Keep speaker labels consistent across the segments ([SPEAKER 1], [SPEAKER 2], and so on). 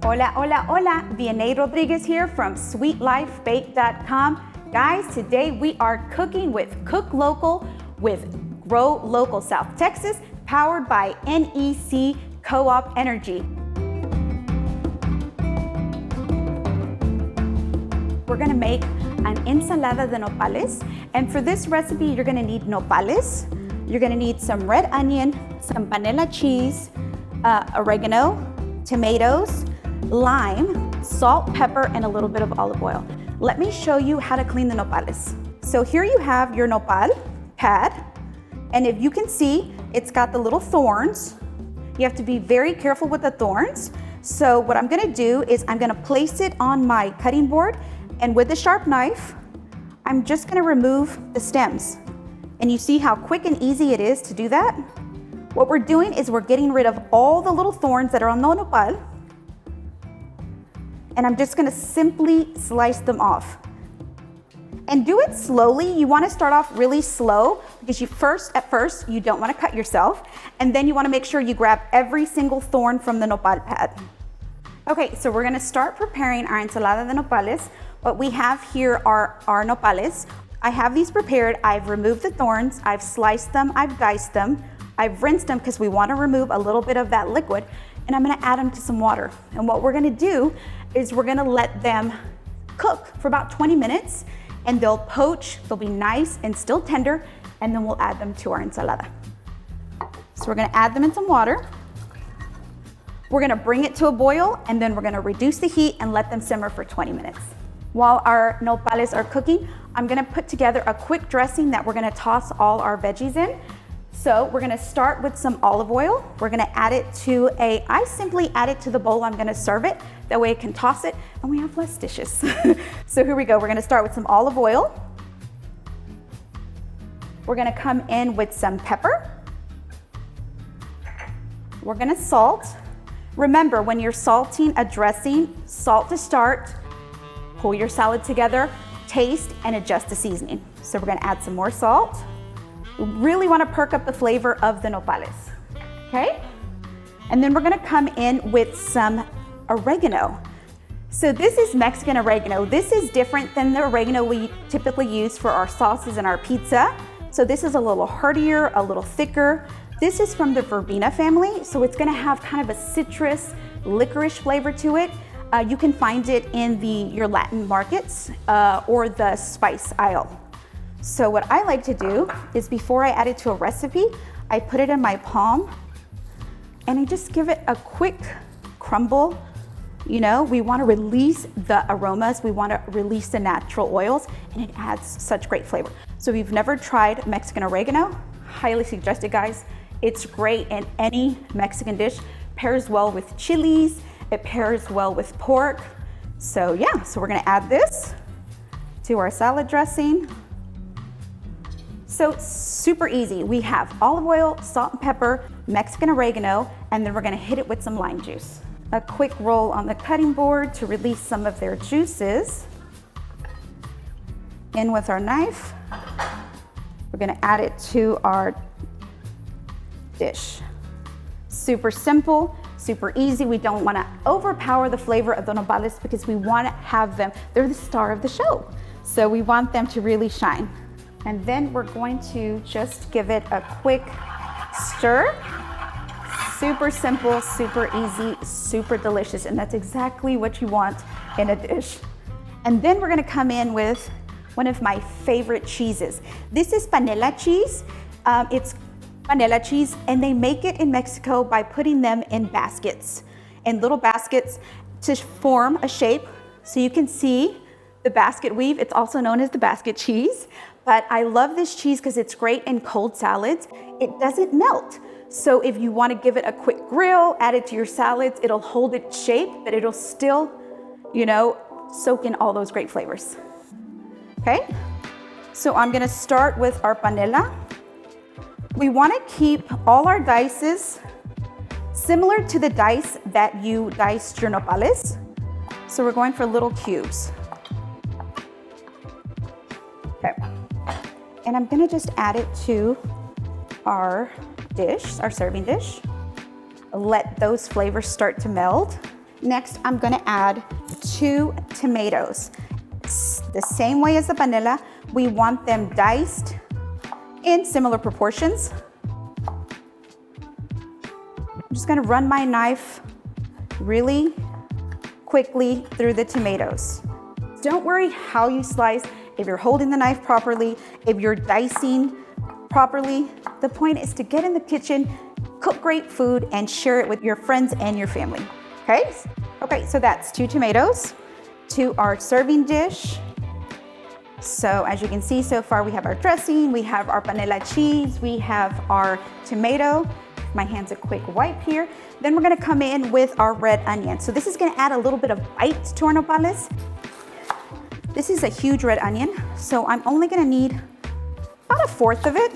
[SPEAKER 1] Hola, hola, hola. Vianney Rodriguez here from sweetlifebake.com. Guys, today we are cooking with Cook Local with Grow Local South Texas, powered by NEC Co-op Energy. We're gonna make an ensalada de nopales. And for this recipe, you're gonna need nopales. You're gonna need some red onion, some panela cheese, oregano, tomatoes, lime, salt, pepper, and a little bit of olive oil. Let me show you how to clean the nopales. So here you have your nopal pad, and if you can see, it's got the little thorns. You have to be very careful with the thorns. So what I'm gonna do is I'm gonna place it on my cutting board, and with the sharp knife, I'm just gonna remove the stems. And you see how quick and easy it is to do that? What we're doing is we're getting rid of all the little thorns that are on the nopal, and I'm just gonna simply slice them off. And do it slowly. You wanna start off really slow because at first, you don't wanna cut yourself, and then you wanna make sure you grab every single thorn from the nopal pad. Okay, so we're gonna start preparing our ensalada de nopales. What we have here are our nopales. I have these prepared. I've removed the thorns, I've sliced them, I've diced them, I've rinsed them because we wanna remove a little bit of that liquid, and I'm gonna add them to some water. And what we're gonna do is we're gonna let them cook for about 20 minutes, and they'll poach, they'll be nice and still tender, and then we'll add them to our ensalada. So we're gonna add them in some water. We're gonna bring it to a boil, and then we're gonna reduce the heat and let them simmer for 20 minutes. While our nopales are cooking, I'm gonna put together a quick dressing that we're gonna toss all our veggies in. So we're gonna start with some olive oil. We're gonna add it to I simply add it to the bowl I'm gonna serve it. That way I can toss it and we have less dishes. So here we go. We're gonna start with some olive oil. We're gonna come in with some pepper. We're gonna salt. Remember, when you're salting a dressing, salt to start, pull your salad together, taste, and adjust the seasoning. So we're gonna add some more salt. We really wanna perk up the flavor of the nopales, okay? And then we're gonna come in with some oregano. So this is Mexican oregano. This is different than the oregano we typically use for our sauces and our pizza. So this is a little heartier, a little thicker. This is from the verbena family, so it's gonna have kind of a citrus, licorice flavor to it. You can find it in your Latin markets or the spice aisle. So what I like to do is before I add it to a recipe, I put it in my palm and I just give it a quick crumble. You know, we want to release the aromas, we want to release the natural oils, and it adds such great flavor. So if you've never tried Mexican oregano, highly suggest it, guys. It's great in any Mexican dish. Pairs well with chilies, it pairs well with pork. So yeah, so we're gonna add this to our salad dressing. So super easy. We have olive oil, salt and pepper, Mexican oregano, and then we're gonna hit it with some lime juice. A quick roll on the cutting board to release some of their juices. In with our knife. We're gonna add it to our dish. Super simple, super easy. We don't wanna overpower the flavor of the nopales because we wanna have them, they're the star of the show. So we want them to really shine. And then we're going to just give it a quick stir. Super simple, super easy, super delicious, and that's exactly what you want in a dish. And then we're gonna come in with one of my favorite cheeses. This is panela cheese. It's panela cheese, and they make it in Mexico by putting them in baskets, in little baskets to form a shape. So you can see the basket weave. It's also known as the basket cheese. But I love this cheese because it's great in cold salads. It doesn't melt. So if you want to give it a quick grill, add it to your salads, it'll hold its shape, but it'll still, you know, soak in all those great flavors. Okay? So I'm gonna start with our panela. We want to keep all our dices similar to the dice that you diced your nopales. So we're going for little cubes. Okay. And I'm gonna just add it to our dish, our serving dish. Let those flavors start to meld. Next, I'm gonna add 2 tomatoes. The same way as the panela, we want them diced in similar proportions. I'm just gonna run my knife really quickly through the tomatoes. Don't worry how you slice, if you're holding the knife properly, if you're dicing properly. The point is to get in the kitchen, cook great food, and share it with your friends and your family, okay? Okay, so that's 2 tomatoes to our serving dish. So as you can see so far, we have our dressing, we have our panela cheese, we have our tomato. My hand's a quick wipe here. Then we're gonna come in with our red onion. So this is gonna add a little bit of bite to our nopales. This is a huge red onion, so I'm only gonna need about 1/4 of it.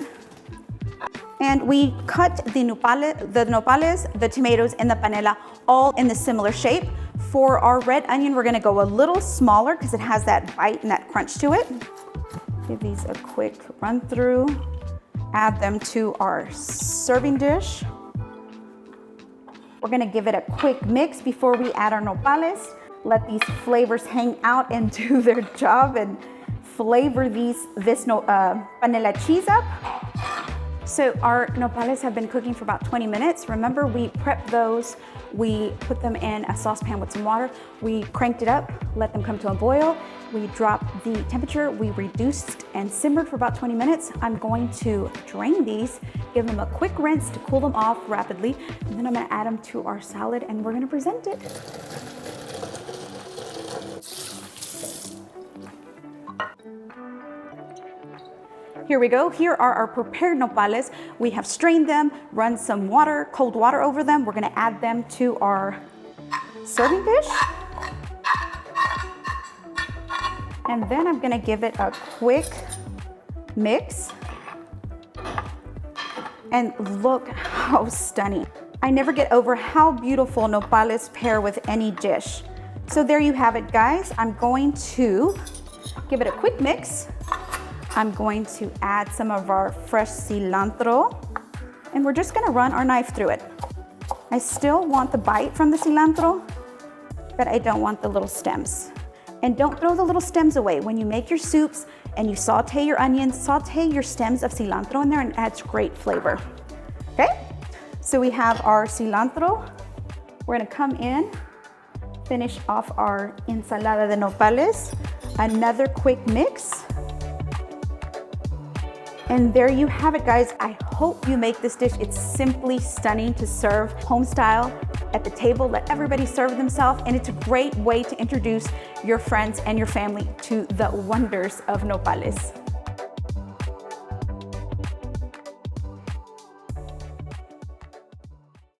[SPEAKER 1] And we cut the nopales, the tomatoes, and the panela all in the similar shape. For our red onion, we're gonna go a little smaller because it has that bite and that crunch to it. Give these a quick run through. Add them to our serving dish. We're gonna give it a quick mix before we add our nopales. Let these flavors hang out and do their job and flavor this panela cheese up. So our nopales have been cooking for about 20 minutes. Remember, we prepped those. We put them in a saucepan with some water. We cranked it up, let them come to a boil. We dropped the temperature. We reduced and simmered for about 20 minutes. I'm going to drain these, give them a quick rinse to cool them off rapidly. And then I'm gonna add them to our salad and we're gonna present it. Here we go. Here are our prepared nopales. We have strained them, run some water, cold water over them. We're gonna add them to our serving dish. And then I'm gonna give it a quick mix. And look how stunning. I never get over how beautiful nopales pair with any dish. So there you have it, guys. I'm going to give it a quick mix. I'm going to add some of our fresh cilantro, and we're just gonna run our knife through it. I still want the bite from the cilantro, but I don't want the little stems. And don't throw the little stems away. When you make your soups and you saute your onions, saute your stems of cilantro in there and it adds great flavor. Okay, so we have our cilantro. We're gonna come in, finish off our ensalada de nopales, another quick mix. And there you have it, guys. I hope you make this dish. It's simply stunning to serve home style at the table. Let everybody serve themselves. And it's a great way to introduce your friends and your family to the wonders of nopales.